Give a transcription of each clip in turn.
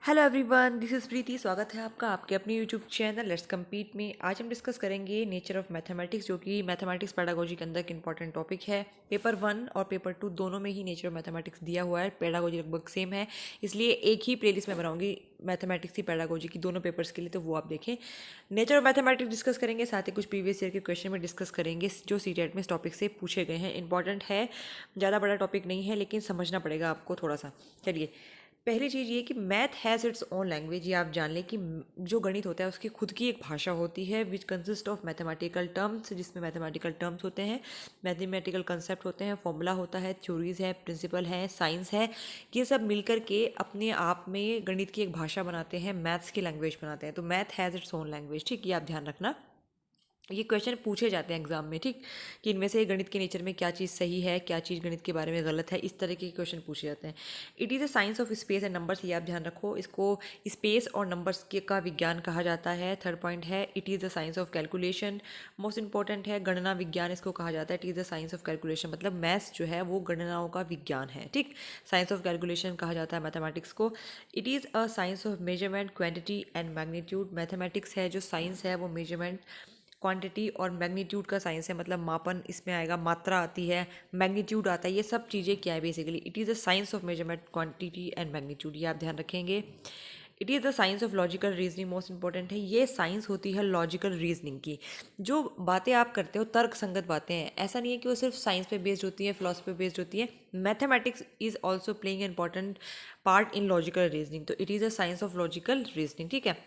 Hello everyone, this is प्रीति। स्वागत है आपका आपके अपने यूट्यूब चैनल लेट्स कम्पीट में। आज हम डिस्कस करेंगे नेचर ऑफ मैथमेटिक्स, जो कि मैथमेटिक्स पेडागोजी के अंदर एक इंपॉर्टेंट टॉपिक है। पेपर 1 और पेपर 2 दोनों में ही नेचर ऑफ मैथमेटिक्स दिया हुआ है। पेडागोजी लगभग सेम है, इसलिए एक ही प्लेलिस्ट में बनाऊंगी मैथमेटिक्स की पेडागोजी की दोनों पेपर्स के लिए, तो वो आप देखें। नेचर ऑफ मैथमेटिक्स डिस्कस करेंगे, साथ ही कुछ प्रीवियस ईयर के क्वेश्चन में डिस्कस करेंगे जो सीटेट में इस टॉपिक से पूछे गए हैं। इंपॉर्टेंट है, ज़्यादा बड़ा टॉपिक नहीं है, लेकिन समझना पड़ेगा आपको थोड़ा सा। चलिए, पहली चीज़ ये कि math has its own language. ये आप जान लें कि जो गणित होता है उसकी खुद की एक भाषा होती है, which consist of mathematical terms, जिसमें मैथमेटिकल टर्म्स होते हैं, मैथमेटिकल कंसेप्ट होते हैं, फॉर्मूला होता है, थ्योरीज है, प्रिंसिपल है, साइंस है। ये सब मिलकर के अपने आप में गणित की एक भाषा बनाते हैं, मैथ्स की लैंग्वेज बनाते हैं। तो math has its own language, ठीक, ये आप ध्यान रखना। ये क्वेश्चन पूछे जाते हैं एग्जाम में, ठीक, कि इनमें से गणित के नेचर में क्या चीज़ सही है, क्या चीज़ गणित के बारे में गलत है, इस तरह के क्वेश्चन पूछे जाते हैं। It is a science of space and numbers, ये आप ध्यान रखो, इसको स्पेस और नंबर्स के का विज्ञान कहा जाता है। थर्ड पॉइंट है, it is the science of calculation. Most important है, गणना विज्ञान इसको कहा जाता है। It is the science of calculation, मतलब मैथ्स जो है वो गणनाओं का विज्ञान है, ठीक। साइंस ऑफ कैलकुलेशन कहा जाता है मैथमेटिक्स को। It is a science of measurement, quantity and magnitude. Mathematics है जो साइंस है वो मेजरमेंट, क्वांटिटी और मैग्नीट्यूड का साइंस है, मतलब मापन इसमें आएगा, मात्रा आती है, मैग्नीट्यूड आता है, ये सब चीज़ें क्या है basically. It is the science of measurement, quantity and magnitude, ये आप ध्यान रखेंगे। It is the science of logical reasoning, most important है, ये साइंस होती है लॉजिकल रीजनिंग की। जो बातें आप करते हो तर्क संगत बातें हैं, ऐसा नहीं है कि वो सिर्फ साइंस पे बेस्ड होती है, फिलोसफी पे बेस्ड होती है। Mathematics is also playing important part in logical reasoning, तो it is the science of logical reasoning, ठीक है।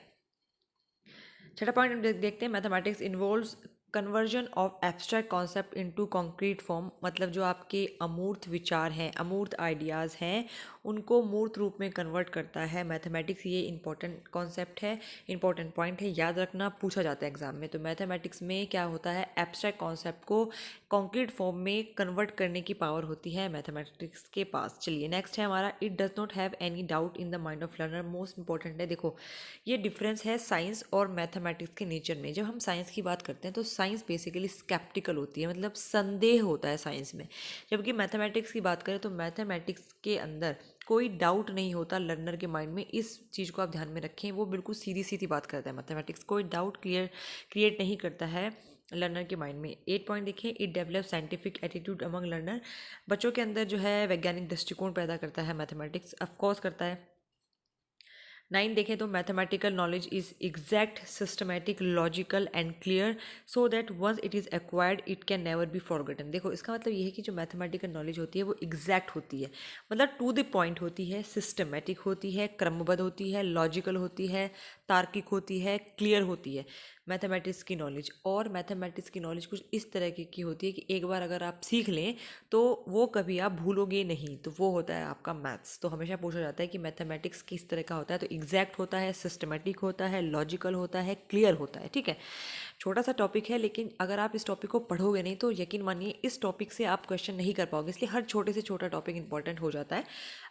छठा पॉइंट हम देखते हैं, mathematics involves conversion of abstract concept into concrete form, मतलब जो आपके अमूर्त विचार हैं, अमूर्त आइडियाज़ हैं, उनको मूर्त रूप में कन्वर्ट करता है मैथमेटिक्स। ये इंपॉर्टेंट कॉन्सेप्ट है, इंपॉर्टेंट पॉइंट है, याद रखना, पूछा जाता है एग्जाम में। तो मैथमेटिक्स में क्या होता है, एब्स्ट्रैक्ट कॉन्सेप्ट को कॉन्क्रीट फॉर्म में कन्वर्ट करने की पावर होती है मैथमेटिक्स के पास। चलिए, नेक्स्ट है हमारा, it does not have any doubt in the mind of learner. Most important है, देखो ये डिफरेंस है साइंस और मैथमेटिक्स के नेचर में। जब हम साइंस की बात करते हैं तो साइंस बेसिकली स्केप्टिकल होती है, मतलब संदेह होता है साइंस में। जबकि मैथमेटिक्स की बात करें तो मैथमेटिक्स के अंदर कोई डाउट नहीं होता लर्नर के माइंड में। इस चीज़ को आप ध्यान में रखें, वो बिल्कुल सीधी सीधी बात करता है मैथमेटिक्स, कोई डाउट क्रिएट नहीं करता है लर्नर के माइंड में। 8 पॉइंट देखिए, it develop scientific attitude among learner, बच्चों के अंदर जो है वैज्ञानिक दृष्टिकोण पैदा करता है मैथमेटिक्स, ऑफकोर्स करता है। 9 देखें तो, mathematical knowledge is exact, systematic, logical and clear, so that once it is acquired it can never be forgotten. देखो, इसका मतलब ये है कि जो मैथमेटिकल नॉलेज होती है वो एग्जैक्ट होती है, मतलब टू द पॉइंट होती है, सिस्टमैटिक होती है, क्रमबद्ध होती है, लॉजिकल होती है, तार्किक होती है, क्लियर होती है मैथमेटिक्स की नॉलेज। और मैथमेटिक्स की नॉलेज कुछ इस तरह की होती है कि एक बार अगर आप सीख लें तो वो कभी आप भूलोगे नहीं, तो वो होता है आपका मैथ्स। तो हमेशा पूछा जाता है कि मैथमेटिक्स किस तरह का होता है, तो एग्जैक्ट होता है, सिस्टमेटिक होता है, लॉजिकल होता है, क्लियर होता है, ठीक है। छोटा सा टॉपिक है, लेकिन अगर आप इस टॉपिक को पढ़ोगे नहीं तो यकीन मानिए इस टॉपिक से आप क्वेश्चन नहीं कर पाओगे, इसलिए हर छोटे से छोटा टॉपिक इंपॉर्टेंट हो जाता है।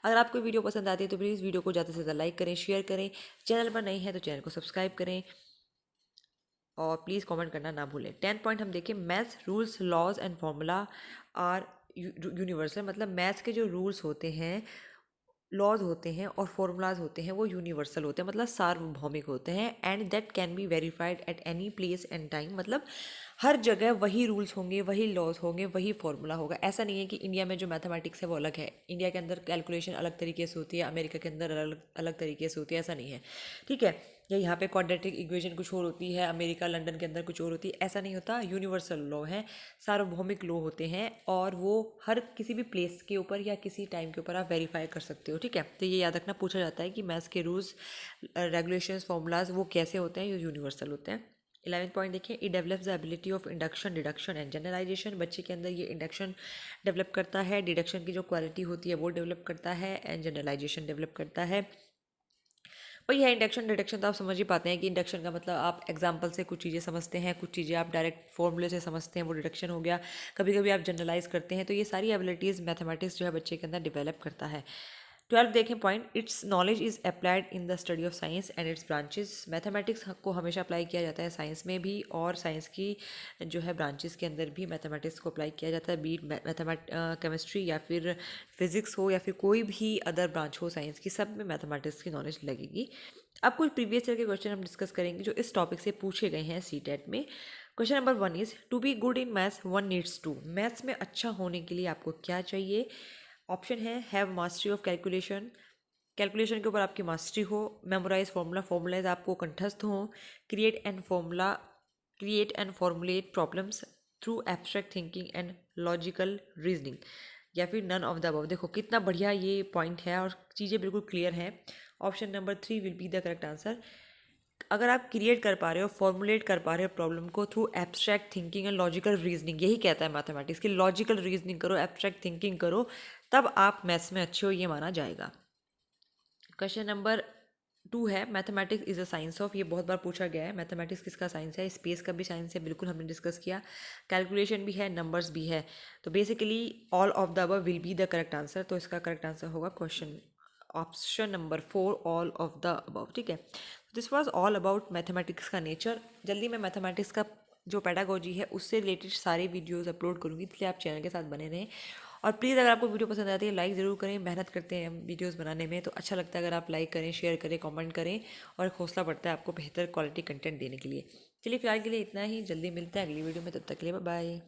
अगर आपको वीडियो पसंद आती है तो प्लीज़ वीडियो को ज़्यादा से ज़्यादा लाइक करें, शेयर करें, चैनल पर नए हैं तो चैनल को सब्सक्राइब करें, और प्लीज़ कमेंट करना ना भूलें। 10 पॉइंट हम देखें, maths rules, laws and formula are universal, मतलब मैथ्स के जो रूल्स होते हैं, लॉज होते हैं और फॉर्मूलाज होते हैं वो यूनिवर्सल होते हैं, मतलब सार्वभौमिक होते हैं। And that can be verified at any place and time, मतलब हर जगह वही रूल्स होंगे, वही लॉज होंगे, वही फॉर्मूला होगा। ऐसा नहीं है कि इंडिया में जो मैथमेटिक्स है वो अलग है, इंडिया के अंदर कैलकुलेशन अलग तरीके से होती है, अमेरिका के अंदर अलग अलग तरीके से होती है, ऐसा नहीं है, ठीक है। या यहाँ पे क्वाड्रेटिक इक्वेशन कुछ और होती है, अमेरिका लंदन के अंदर कुछ और होती है, ऐसा नहीं होता। यूनिवर्सल लॉ है, सार्वभौमिक लॉ होते हैं, और वो हर किसी भी प्लेस के ऊपर या किसी टाइम के ऊपर आप वेरीफाई कर सकते हो, ठीक है। तो ये याद रखना, पूछा जाता है कि मैथ्स के रूल्स, रेगुलेशंस, फॉर्मूलाज वो कैसे होते हैं, ये यूनिवर्सल होते हैं। 11 पॉइंट देखिए, it develops the ability of induction, deduction and generalisation, बच्चे के अंदर ये इंडक्शन डेवलप करता है, डिडक्शन की जो क्वालिटी होती है वो डेवलप करता है, एंड जनरलाइजेशन डेवलप करता है। और यह इंडक्शन डिडक्शन तो आप समझ ही पाते हैं कि इंडक्शन का मतलब आप एग्जाम्पल से कुछ चीज़ें समझते हैं, कुछ चीज़ें आप डायरेक्ट फॉर्मूले से समझते हैं, वो डिडक्शन हो गया। कभी कभी आप जनरलाइज करते हैं, तो ये सारी एबिलिटीज़ मैथमेटिक्स जो है बच्चे के अंदर डिवेलप करता है। 12 देखें point, it's knowledge is applied in the study of science and it's branches. Mathematics को हमेशा अप्लाई किया जाता है साइंस में भी, और साइंस की जो है ब्रांचेस के अंदर भी मैथमेटिक्स को अप्लाई किया जाता है, बीट केमिस्ट्री या फिर फिजिक्स हो या फिर कोई भी अदर ब्रांच हो साइंस की, सब में मैथमेटिक्स की नॉलेज लगेगी। अब कुछ प्रीवियस ईयर के क्वेश्चन हम डिस्कस करेंगे जो इस टॉपिक से पूछे गए हैं सीटेट में। Question number 1 is to be good in maths one needs to. Maths में अच्छा होने के लिए आपको क्या चाहिए? ऑप्शन है have mastery of calculation, calculation के ऊपर आपकी मास्टरी हो, मेमोराइज फॉर्मूलाज आपको कंठस्थ हो, create and formulate problems through abstract thinking and logical reasoning, या फिर नन ऑफ द अबव। देखो कितना बढ़िया ये पॉइंट है और चीज़ें बिल्कुल क्लियर हैं। Option number 3 will be the correct answer. अगर आप क्रिएट कर पा रहे हो, फॉर्मुलेट कर पा रहे हो प्रॉब्लम को through abstract thinking and logical reasoning, यही कहता है मैथमेटिक्स की, लॉजिकल रीजनिंग करो, एब्स्ट्रैक्ट थिंकिंग करो, तब आप मैथ्स में अच्छे हो, ये माना जाएगा। क्वेश्चन नंबर 2 है mathematics is a science of. ये बहुत बार पूछा गया है, मैथमेटिक्स किसका साइंस है? स्पेस का भी साइंस है, बिल्कुल हमने डिस्कस किया, कैलकुलेशन भी है, नंबर्स भी है। तो basically all of the above will be the correct answer. तो इसका करेक्ट आंसर होगा question option number 4 all of the above. ठीक है, this was all about mathematics का नेचर। जल्दी मैं मैथमेटिक्स का जो पेडागोजी है उससे रिलेटेड सारे वीडियोस अपलोड करूँगी, इसलिए आप चैनल के साथ बने रहें। और प्लीज़ अगर आपको वीडियो पसंद आती है लाइक ज़रूर करें, मेहनत करते हैं हम वीडियोस बनाने में, तो अच्छा लगता है अगर आप लाइक करें, शेयर करें, कमेंट करें, और एक हौसला बढ़ता है आपको बेहतर क्वालिटी कंटेंट देने के लिए। चलिए फिलहाल के लिए इतना ही, जल्दी मिलते हैं अगली वीडियो में, तब तक के लिए बाय बाय।